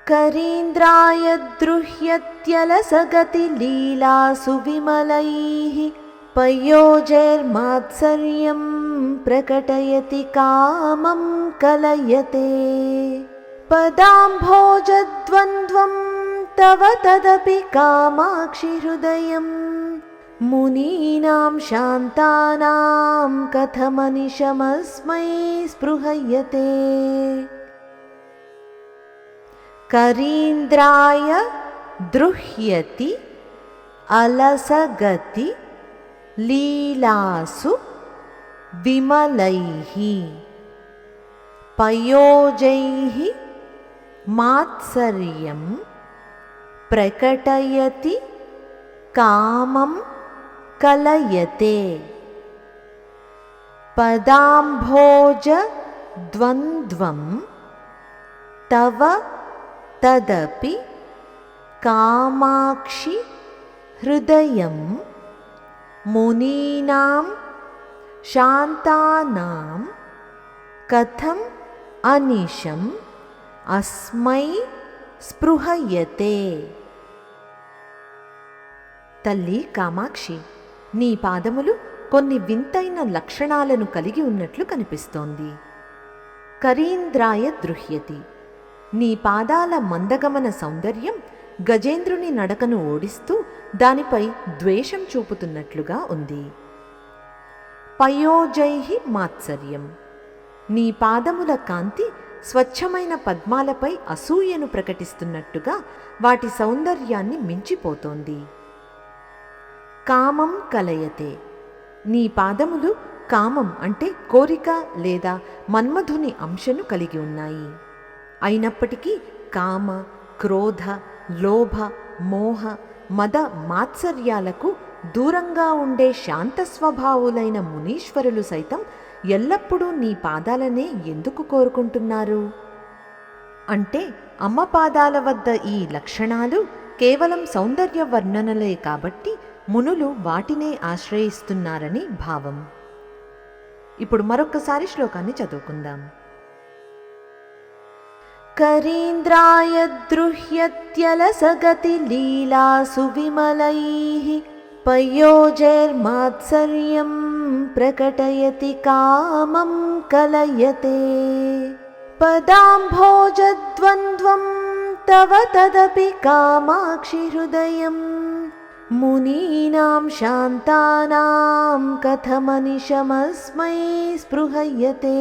करीन्द्राय द्रुह्यत्यलसगतिलीलासु विमलैः पयोजैर्मात्सर्यं प्रकटयति कामं कलयते। पदाम्भोजद्वन्द्वं तव तदपि कामाक्षि हृदयं मुनीनां शान्तानां कथमनिशमस्मै स्पृहयते। करीन्द्राय द्रुह्यति अलसगति लीलासु विमलैः पयोजैः मात्सर्यं प्रकटयति कामं कलयते। पदाम्भोजद्वन्द्वं तव तदपि कामाक्षि हृदयं मुनीनां शान्तानां कथम् अनिशम् अस्मै స్పృహయతే. తల్లి కామాక్షి, నీ పాదములు కొన్ని వింతైన లక్షణాలను కలిగి ఉన్నట్లు కనిపిస్తోంది. కరీంద్రాయ దృహ్యతి, నీ పాదాల మందగమన సౌందర్యం గజేంద్రుని నడకను ఓడిస్తూ దానిపై ద్వేషం చూపుతున్నట్లుగా ఉంది. పయోజైహి మాత్సర్యం, నీ పాదముల కాంతి స్వచ్ఛమైన పద్మాలపై అసూయను ప్రకటిస్తున్నట్టుగా వాటి సౌందర్యాన్ని మించిపోతోంది. కామం కలయతే, నీ పాదములు కామం అంటే కోరిక లేదా మన్మధుని అంశను కలిగి ఉన్నాయి. అయినప్పటికీ కామ, క్రోధ, లోభ, మోహ, మద మాత్సర్యాలకు దూరంగా ఉండే శాంత స్వభావులైన మునీశ్వరులు సైతం ఎల్లప్పుడూ నీ పాదాలనే ఎందుకు కోరుకుంటున్నారు? అంటే అమ్మ పాదాల వద్ద ఈ లక్షణాలు కేవలం సౌందర్య వర్ణనలే కాబట్టి మునులు వాటినే ఆశ్రయిస్తున్నారని భావం. ఇప్పుడు మరొక్కసారి శ్లోకాన్ని చదువుకుందాం. కరీంద్రాయ దృహ్యత్యలసగతి లీలాసు విమలైః పయోజైర్మాత్సర్యం ప్రకటయతి కామం కలయతే. పదాంభోజద్వంద్వం తవ తదపి కామాక్షి హృదయం మునీనాం శాంతానాం కథమనిశమస్మై స్పృహయతే.